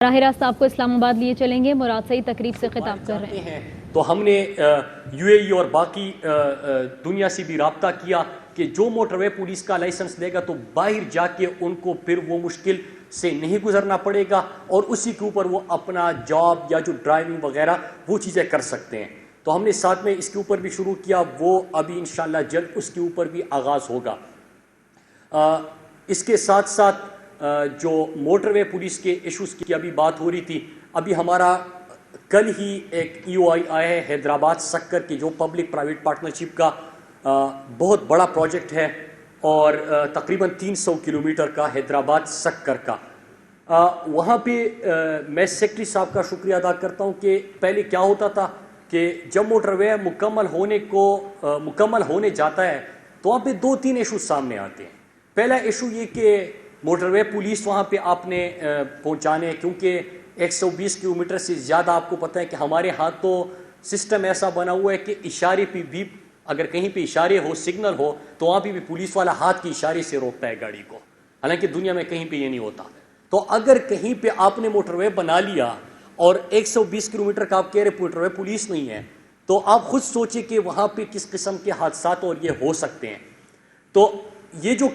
راہ راست آپ کو اسلام آباد لیے چلیں گے۔ مراد سعید تقریب سے خطاب کر رہے ہیں۔ تو ہم نے یو اے ای اور باقی دنیا سے بھی رابطہ کیا کہ جو موٹر وے پولیس کا لائسنس لے گا تو باہر جا کے ان کو پھر وہ مشکل سے نہیں گزرنا پڑے گا اور اسی کے اوپر وہ اپنا جاب یا جو ڈرائیونگ وغیرہ وہ چیزیں کر سکتے ہیں۔ تو ہم نے ساتھ میں اس کے اوپر بھی شروع کیا، وہ ابھی انشاءاللہ جلد اس کے اوپر بھی آغاز ہوگا۔ اس کے ساتھ ساتھ جو موٹر وے پولیس کے ایشوز کی ابھی بات ہو رہی تھی، ابھی ہمارا کل ہی ایک ای او آئی آیا ہے حیدرآباد سکر کی، جو پبلک پرائیویٹ پارٹنرشپ کا بہت بڑا پروجیکٹ ہے اور تقریباً 300 کلومیٹر کا حیدرآباد سکر کا۔ وہاں پہ میں سیکٹری صاحب کا شکریہ ادا کرتا ہوں کہ پہلے کیا ہوتا تھا کہ جب موٹر وے مکمل ہونے جاتا ہے تو وہاں پہ 2-3 ایشوز سامنے آتے ہیں۔ پہلا ایشو یہ کہ موٹر وے پولیس وہاں پہ آپ نے پہنچانے، کیونکہ 120 کلومیٹر سے زیادہ آپ کو پتہ ہے کہ ہمارے ہاں تو سسٹم ایسا بنا ہوا ہے کہ اشارے پہ بھی اگر کہیں پہ اشارے ہو، سگنل ہو، تو وہاں پہ بھی پولیس والا ہاتھ کے اشارے سے روکتا ہے گاڑی کو، حالانکہ دنیا میں کہیں پہ یہ نہیں ہوتا۔ تو اگر کہیں پہ آپ نے موٹر وے بنا لیا اور 120 کلومیٹر کا آپ کہہ رہے موٹر وے پولیس نہیں ہے، تو آپ خود سوچیں کہ وہاں پہ کس قسم کے حادثات اور یہ ہو سکتے ہیں۔ تو یہ جو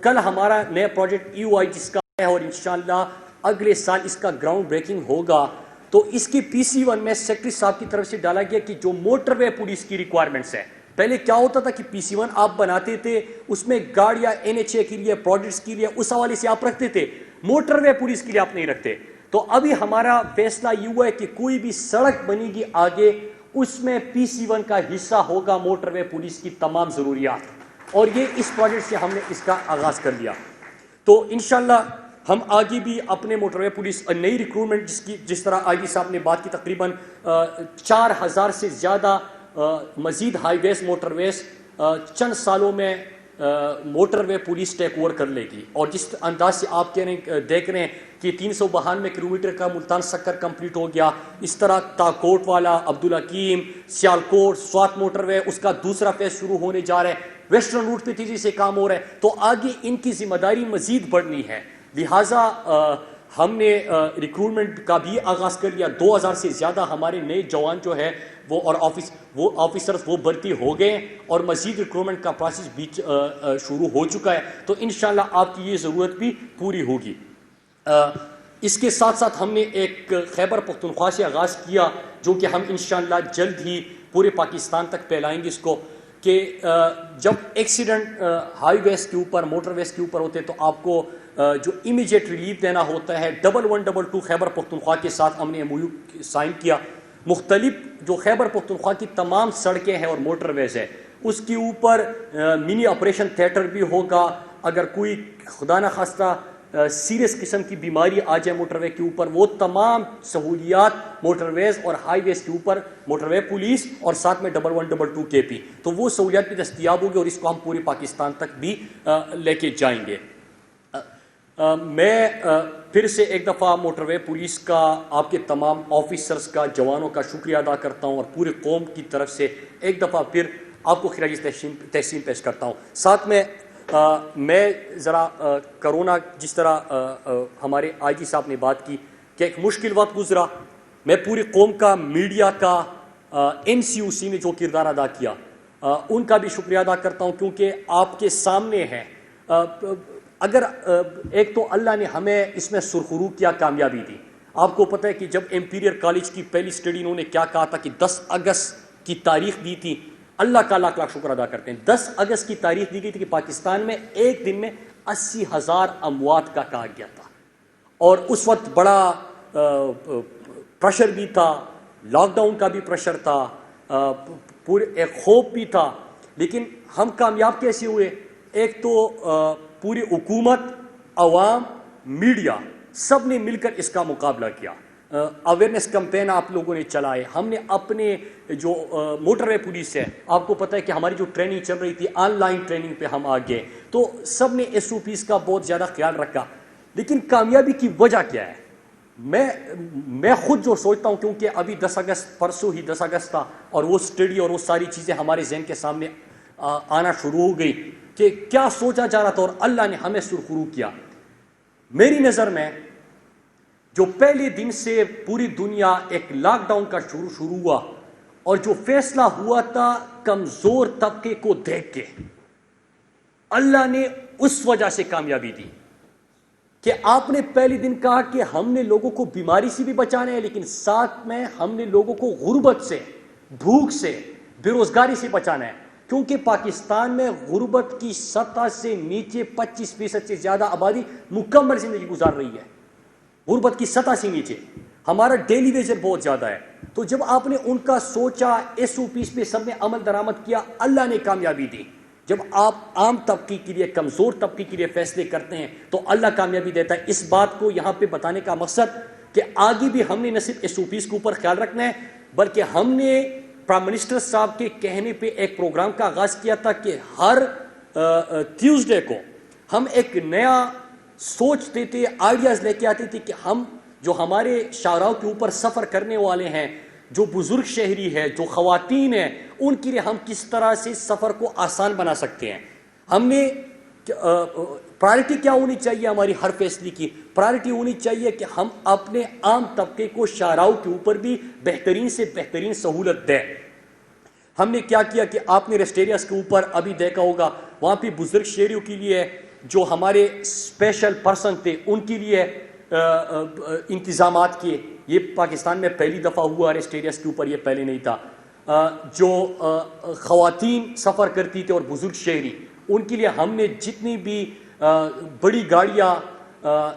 کل ہمارا نیا پروجیکٹ ای او آئی جس کا ہے اور انشاءاللہ اگلے سال اس کا گراؤنڈ بریکنگ ہوگا، تو اس کی PC1 میں سیکٹری صاحب کی طرف سے ڈالا گیا کہ جو موٹر وے پولیس کی ریکوائرمنٹس ہے۔ پہلے کیا ہوتا تھا کہ PC1 آپ بناتے تھے، اس میں گاڑیاں NHA کے لیے، پروجیکٹس کے لیے اس حوالے سے آپ رکھتے تھے، موٹر وے پولیس کے لیے آپ نہیں رکھتے۔ تو ابھی ہمارا فیصلہ یہ ہوا ہے کہ کوئی بھی سڑک بنے گی آگے، اس میں PC1 کا حصہ ہوگا موٹر وے پولیس کی تمام ضروریات، اور یہ اس پروجیکٹ سے ہم نے اس کا آغاز کر لیا۔ تو انشاءاللہ ہم آگے بھی اپنے موٹر وے پولیس نئی ریکروٹمنٹ جس طرح آئی جی صاحب نے بات کی، تقریباً 4000 سے زیادہ مزید ہائی ویز موٹر ویز چند سالوں میں موٹر وے پولیس ٹیک اوور کر لے گی۔ اور جس انداز سے آپ دیکھ رہے ہیں کہ 392 کلومیٹر کا ملتان سکر کمپلیٹ ہو گیا، اس طرح تاکوٹ والا، عبدالحکیم، سیالکوٹ، سوات موٹر وے اس کا دوسرا فیز شروع ہونے جا رہا ہے، ویسٹرن روٹ پہ تیزی سے کام ہو رہا ہے۔ تو آگے ان کی ذمہ داری مزید بڑھنی ہے، لہٰذا ہم نے ریکروٹمنٹ کا بھی آغاز کر لیا۔ 2000 سے زیادہ ہمارے نئے جوان جو ہے وہ آفیسرز وہ بھرتی ہو گئے اور مزید ریکروٹمنٹ کا پروسیس بھی شروع ہو چکا ہے۔ تو انشاءاللہ آپ کی یہ ضرورت بھی پوری ہوگی۔ اس کے ساتھ ساتھ ہم نے ایک خیبر پختونخوا سے آغاز کیا، جو کہ ہم انشاءاللہ جلد ہی پورے پاکستان تک پھیلائیں گے اس کو، کہ جب ایکسیڈنٹ ہائی ویز کے اوپر، موٹر ویز کے اوپر ہوتے ہیں تو آپ کو جو امیجیٹ ریلیف دینا ہوتا ہے۔ 1122 خیبر پختونخوا کے ساتھ ہم نے MOU سائن کیا۔ مختلف جو خیبر پختونخوا کی تمام سڑکیں ہیں اور موٹر ویز ہے، اس کے اوپر منی آپریشن تھیٹر بھی ہوگا۔ اگر کوئی خدا نخواستہ سیریس قسم کی بیماری آ جائے موٹر وے کے اوپر، وہ تمام سہولیات موٹر ویز اور ہائی ویز کے اوپر موٹر وے پولیس اور ساتھ میں 1122 KP، تو وہ سہولیات بھی دستیاب ہوگی اور اس کو ہم پورے پاکستان تک بھی لے کے جائیں گے۔ میں پھر سے ایک دفعہ موٹر وے پولیس کا، آپ کے تمام آفیسرز کا، جوانوں کا شکریہ ادا کرتا ہوں اور پورے قوم کی طرف سے ایک دفعہ پھر آپ کو خراج تحسین پیش کرتا ہوں۔ ساتھ میں ذرا کرونا، جس طرح ہمارے آئی جی صاحب نے بات کی کہ ایک مشکل وقت گزرا، میں پوری قوم کا، میڈیا کا، NCOC نے جو کردار ادا کیا ان کا بھی شکریہ ادا کرتا ہوں، کیونکہ آپ کے سامنے ہے۔ اگر ایک تو اللہ نے ہمیں اس میں سرخرو کیا، کامیابی دی۔ آپ کو پتہ ہے کہ جب امپیریل کالج کی پہلی اسٹڈی انہوں نے کیا کہا تھا کہ 10 اگست کی تاریخ دی تھی، اللہ کا لاکھ لاکھ شکر ادا کرتے ہیں۔ 10 اگست کی تاریخ دی گئی تھی کہ پاکستان میں ایک دن میں 80,000 اموات کا کہا گیا تھا، اور اس وقت بڑا پریشر بھی تھا، لاک ڈاؤن کا بھی پریشر تھا، پورے ایک خوف بھی تھا، لیکن ہم کامیاب کیسے ہوئے؟ ایک تو پوری حکومت، عوام، میڈیا سب نے مل کر اس کا مقابلہ کیا۔ اویئرنیس کمپین آپ لوگوں نے چلائے، ہم نے اپنے جو موٹر وے پولیس ہے، آپ کو پتہ ہے کہ ہماری جو ٹریننگ چل رہی تھی، آن لائن ٹریننگ پہ ہم آگئے، تو سب نے SOPs کا بہت زیادہ خیال رکھا۔ لیکن کامیابی کی وجہ کیا ہے؟ میں خود جو سوچتا ہوں، کیونکہ ابھی 10 اگست، پرسوں ہی 10 اگست تھا، اور وہ اسٹڈی اور وہ ساری چیزیں ہمارے ذہن کے سامنے آنا شروع ہو گئی کہ کیا سوچا جا رہا تھا، اور اللہ نے ہمیں سرخرو کیا۔ میری نظر میں جو پہلے دن سے پوری دنیا ایک لاک ڈاؤن کا شروع ہوا اور جو فیصلہ ہوا تھا کمزور طبقے کو دیکھ کے، اللہ نے اس وجہ سے کامیابی دی کہ آپ نے پہلے دن کہا کہ ہم نے لوگوں کو بیماری سے بھی بچانا ہے، لیکن ساتھ میں ہم نے لوگوں کو غربت سے، بھوک سے، بے روزگاری سے بچانا ہے، کیونکہ پاکستان میں غربت کی سطح سے نیچے 25% سے زیادہ آبادی مکمل زندگی گزار رہی ہے، غربت کی سطح سے نیچے، ہمارا ڈیلی ویجر بہت زیادہ ہے۔ تو جب آپ نے ان کا سوچا، SOPs پہ سب نے عمل درآمد کیا، اللہ نے کامیابی دی۔ جب آپ عام طبقے کے لیے، کمزور طبقے کے لیے فیصلے کرتے ہیں تو اللہ کامیابی دیتا ہے۔ اس بات کو یہاں پہ بتانے کا مقصد کہ آگے بھی ہم نے نہ صرف SOPs کے اوپر خیال رکھنا ہے، بلکہ ہم نے پرائم منسٹر صاحب کے کہنے پہ ایک پروگرام کا آغاز کیا تھا کہ ہر ٹیوزڈے کو ہم ایک نیا سوچتے تھے، آئیڈیاز لے کے آتے تھے کہ ہم جو ہمارے شاہراہوں کے اوپر سفر کرنے والے ہیں، جو بزرگ شہری ہے، جو خواتین ہیں، ان کے لیے ہم کس طرح سے سفر کو آسان بنا سکتے ہیں۔ ہم نے پرائرٹی کیا ہونی چاہیے ہماری ہر فیصلے کی؟ پرائرٹی ہونی چاہیے کہ ہم اپنے عام طبقے کو شاہراہوں کے اوپر بھی بہترین سے بہترین سہولت دیں۔ ہم نے کیا کیا کہ آپ نے ریسٹ ایریاز کے اوپر ابھی دیکھا ہوگا، وہاں پہ بزرگ شہریوں کے لیے جو ہمارے اسپیشل پرسن تھے ان کے لیے انتظامات کیے۔ یہ پاکستان میں پہلی دفعہ ہوا ریسٹ ایریاز کے اوپر، یہ پہلے نہیں تھا۔ جو خواتین سفر کرتی تھے اور بزرگ شہری، ان کے لیے ہم نے جتنی بھی بڑی گاڑیاں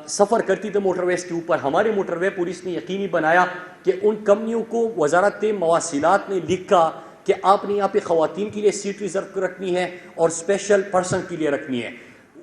سفر کرتی تھے موٹر ویز کے اوپر، ہمارے موٹر وے پولیس نے یقینی بنایا کہ ان کمپنیوں کو وزارت مواصلات نے لکھا کہ آپ نے یہاں پہ خواتین کے لیے سیٹ ریزرو رکھنی ہے اور اسپیشل پرسن کے لیے رکھنی ہے۔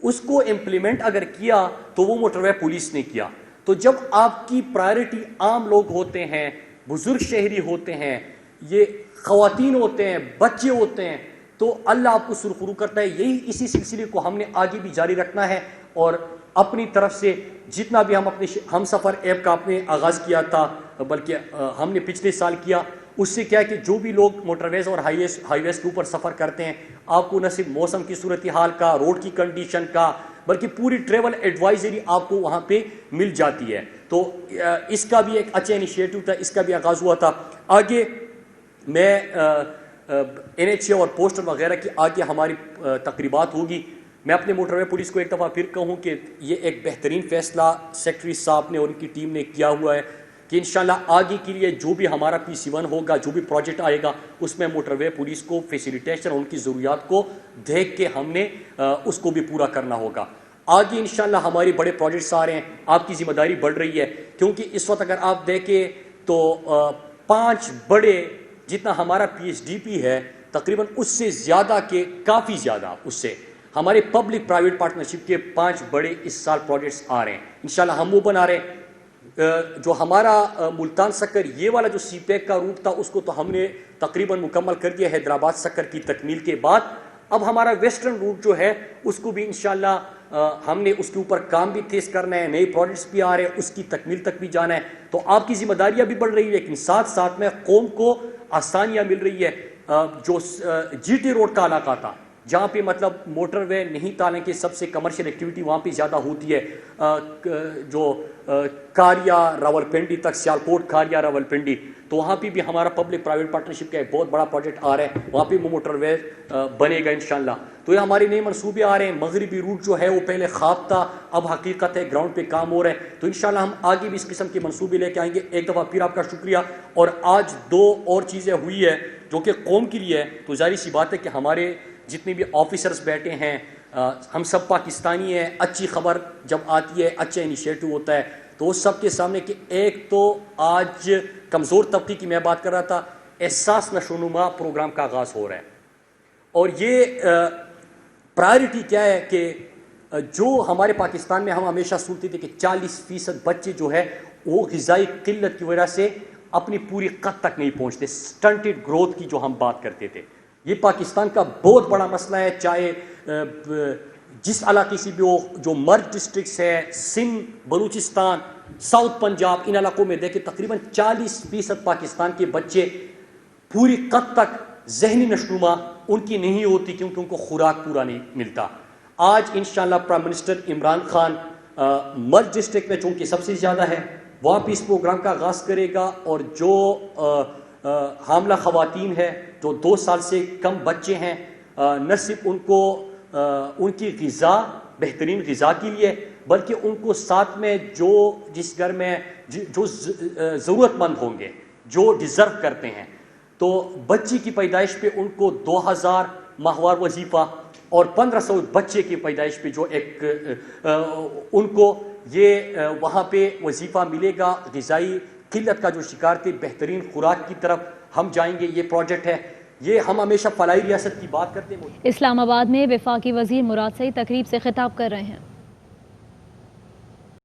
اس کو امپلیمنٹ اگر کیا تو وہ موٹر وے پولیس نے کیا۔ تو جب آپ کی پرائرٹی عام لوگ ہوتے ہیں، بزرگ شہری ہوتے ہیں، یہ خواتین ہوتے ہیں، بچے ہوتے ہیں، تو اللہ آپ کو سرخرو کرتا ہے۔ یہی اسی سلسلے کو ہم نے آگے بھی جاری رکھنا ہے اور اپنی طرف سے جتنا بھی ہم اپنے ہم سفر ایپ کا آپ نے آغاز کیا تھا، بلکہ ہم نے پچھلے سال کیا، اس سے کیا ہے کہ جو بھی لوگ موٹر ویز اور ہائی ویز کے اوپر سفر کرتے ہیں، آپ کو نہ صرف موسم کی صورتحال کا، روڈ کی کنڈیشن کا، بلکہ پوری ٹریول ایڈوائزری آپ کو وہاں پہ مل جاتی ہے۔ تو اس کا بھی ایک اچھا انیشیٹو تھا، اس کا بھی آغاز ہوا تھا۔ آگے میں NHA اور پوسٹر وغیرہ کی آگے ہماری تقریبات ہوگی۔ میں اپنے موٹر وے پولیس کو ایک دفعہ پھر کہوں کہ یہ ایک بہترین فیصلہ سیکٹری صاحب نے اور ان کی ٹیم نے کیا ہوا ہے کہ انشاءاللہ آگے کے لیے جو بھی ہمارا PC1 ہوگا، جو بھی پروجیکٹ آئے گا، اس میں موٹر وے پولیس کو فیسیلیٹیشن اور ان کی ضروریات کو دیکھ کے ہم نے اس کو بھی پورا کرنا ہوگا۔ آگے انشاءاللہ ہمارے بڑے پروجیکٹس آ رہے ہیں، آپ کی ذمہ داری بڑھ رہی ہے، کیونکہ اس وقت اگر آپ دیکھیں تو 5 بڑے، جتنا ہمارا PSDP ہے تقریباً اس سے زیادہ کے کافی زیادہ، اس سے ہمارے پبلک پرائیویٹ پارٹنرشپ کے 5 بڑے اس سال پروجیکٹس آ رہے ہیں۔ انشاءاللہ ہم وہ بنا رہے ہیں۔ جو ہمارا ملتان سکر یہ والا جو CPEC کا روٹ تھا، اس کو تو ہم نے تقریباً مکمل کر دیا حیدرآباد سکر کی تکمیل کے بعد۔ اب ہمارا ویسٹرن روٹ جو ہے اس کو بھی انشاءاللہ ہم نے اس کے اوپر کام بھی تیز کرنا ہے، نئے پروجیکٹس بھی آ رہے ہیں، اس کی تکمیل تک بھی جانا ہے۔ تو آپ کی ذمہ داریاں بھی بڑھ رہی ہے، لیکن ساتھ ساتھ میں قوم کو آسانیاں مل رہی ہے۔ جو GT روڈ کا علاقہ تھا، جہاں پہ مطلب موٹر وے نہیں تھا، کہ سب سے کمرشل ایکٹیویٹی وہاں پہ زیادہ ہوتی ہے، جو کاریا راولپنڈی تک، سیالکوٹ کاریا راولپنڈی، تو وہاں پہ بھی ہمارا پبلک پرائیویٹ پارٹنرشپ کا ایک بہت بڑا پروجیکٹ آ رہا ہے، وہاں پہ وہ موٹر وے بنے گا انشاءاللہ۔ تو یہ ہمارے نئے منصوبے آ رہے ہیں۔ مغربی روٹ جو ہے وہ پہلے خواب تھا، اب حقیقت ہے، گراؤنڈ پہ کام ہو رہا ہے۔ تو انشاءاللہ ہم آگے بھی اس قسم کے منصوبے لے کے آئیں گے۔ ایک دفعہ پھر آپ کا شکریہ۔ اور آج 2 اور چیزیں ہوئی ہے جو کہ قوم کے لیے ہے، تو ظاہر سی بات ہے کہ ہمارے جتنے بھی آفیسرز بیٹھے ہیں، ہم سب پاکستانی ہیں، اچھی خبر جب آتی ہے، اچھا انیشیٹو ہوتا ہے، تو اس سب کے سامنے کہ ایک تو آج کمزور طبقے کی میں بات کر رہا تھا، احساس نشوونما پروگرام کا آغاز ہو رہا ہے۔ اور یہ پرائرٹی کیا ہے کہ جو ہمارے پاکستان میں ہم ہمیشہ سنتے تھے کہ 40% بچے جو ہے وہ غذائی قلت کی وجہ سے اپنی پوری قد تک نہیں پہنچتے، سٹنٹڈ گروتھ کی جو ہم بات کرتے تھے، یہ پاکستان کا بہت بڑا مسئلہ ہے۔ چاہے جس علاقے سے بھی ہو، جو مرج ڈسٹرکٹس ہے، سندھ، بلوچستان، ساؤتھ پنجاب، ان علاقوں میں دیکھیں تقریباً 40% پاکستان کے بچے پوری قد تک ذہنی نشوونما ان کی نہیں ہوتی، کیونکہ ان کو خوراک پورا نہیں ملتا۔ آج انشاءاللہ پرائم منسٹر عمران خان مرج ڈسٹرکٹ میں چونکہ سب سے زیادہ ہے، وہاں پہ اس پروگرام کا آغاز کرے گا، اور جو حاملہ خواتین ہے، جو 2 سال سے کم بچے ہیں، نہ صرف ان کو ان کی غذا، بہترین غذا کے لیے، بلکہ ان کو ساتھ میں جس گھر میں جو ضرورت مند ہوں گے، جو ڈیزرو کرتے ہیں، تو بچی کی پیدائش پہ ان کو 2000 ماہوار وظیفہ، اور 1500 بچے کی پیدائش پہ جو ایک ان کو یہ وہاں پہ وظیفہ ملے گا۔ غذائی قلت کا جو شکار تھے، بہترین خوراک کی طرف ہم جائیں گے۔ یہ پروجیکٹ ہے، یہ ہم ہمیشہ فلاحی ریاست کی بات کرتے ہیں۔ اسلام آباد میں وفاقی وزیر مراد سعید تقریب سے خطاب کر رہے ہیں۔